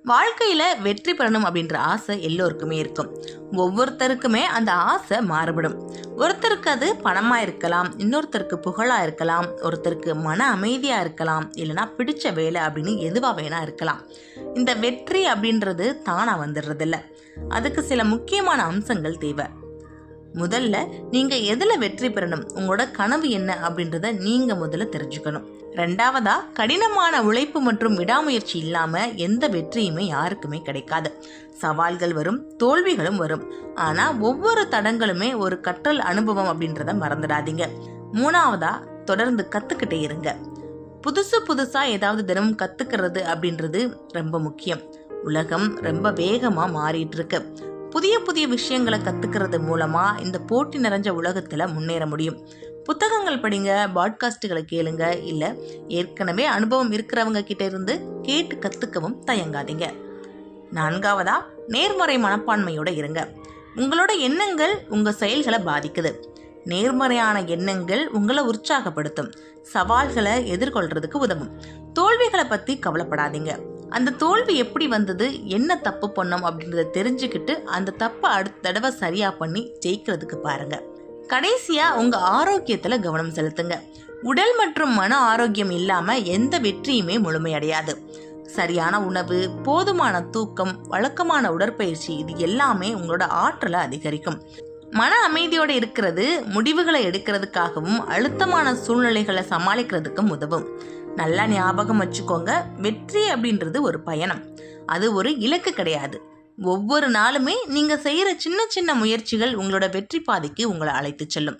வாழ்க்கையில வெற்றி பெறணும் அப்படின்ற ஆசை எல்லோருக்குமே இருக்கும். ஒவ்வொருத்தருக்குமே அந்த ஆசை மாறுபடும். ஒருத்தருக்கு அது பணமா இருக்கலாம், இன்னொருத்தருக்கு புகழா இருக்கலாம், ஒருத்தருக்கு மன அமைதியா இருக்கலாம், இல்லைன்னா பிடிச்ச வேலை அப்படின்னு எதுவா வேணா இருக்கலாம். இந்த வெற்றி அப்படின்றது தானா வந்துடுறதில்ல. அதுக்கு சில முக்கியமான அம்சங்கள் தேவை. முதல்ல நீங்க எதுல வெற்றி பெறணும், உங்களோட கனவு என்ன அப்படின்றத நீங்க முதல்ல தெரிஞ்சுக்கணும். ரெண்டாவதா, கடினமான உழைப்பு மற்றும் விடாமுயற்சி இல்லாம எந்த வெற்றியுமே யாருக்குமே கிடைக்காது. சவால்கள் வரும், தோல்விகளும் வரும். ஆனா ஒவ்வொரு தடங்களுமே ஒரு கற்றல் அனுபவம் அப்படின்றத மறந்துடாதீங்க. மூணாவதா, தொடர்ந்து கத்துக்கிட்டே இருங்க. புதுசா ஏதாவது தினமும் கத்துக்கிறது அப்படின்றது ரொம்ப முக்கியம். உலகம் ரொம்ப வேகமா மாறிட்டு இருக்கு. புதிய விஷயங்களை கத்துக்கிறது மூலமா இந்த போட்டி நிறைஞ்ச உலகத்துல முன்னேற முடியும். புத்தகங்கள் படிங்க, பாட்காஸ்டுகளை கேளுங்க, இல்ல ஏற்கனவே அனுபவம் இருக்கிறவங்க கிட்ட இருந்து கேட்டு கத்துக்கவும் தயங்காதீங்க. நான்காவதா, நேர்மறை மனப்பான்மையோட இருங்க. உங்களோட எண்ணங்கள் உங்க செயல்களை பாதிக்குது. நேர்மறையான எண்ணங்கள் உங்களை உற்சாகப்படுத்தும், சவால்களை எதிர்கொள்றதுக்கு உதவும். தோல்விகளை பத்தி கவலைப்படாதீங்க. அந்த தோல்வி எப்படி வந்தது, என்ன தப்பு பண்ணோம் அப்படின்றத தெரிஞ்சுக்கிட்டு அந்த தப்பை அடுத்த தடவை சரியா பண்ணி ஜெயிக்கிறதுக்கு பாருங்க. கடைசியா, உங்க ஆரோக்கியத்துல கவனம் செலுத்துங்க. உடல் மற்றும் மன ஆரோக்கியம் இல்லாம எந்த வெற்றியுமே முழுமையடையாது. சரியான உணவு, போதுமான தூக்கம், வழக்கமான உடற்பயிற்சி, இது எல்லாமே உங்களோட ஆற்றலை அதிகரிக்கும். மன அமைதியோட இருக்கிறது முடிவுகளை எடுக்கிறதுக்காகவும் அழுத்தமான சூழ்நிலைகளை சமாளிக்கிறதுக்கும் உதவும். நல்லா ஞாபகம் வச்சுக்கோங்க, வெற்றி அப்படின்றது ஒரு பயணம், அது ஒரு இலக்கு கிடையாது. ஒவ்வொரு நாளுமே நீங்க செய்யற சின்ன முயற்சிகள் உங்களோட வெற்றி பாதைக்கு உங்களை அழைத்து செல்லும்.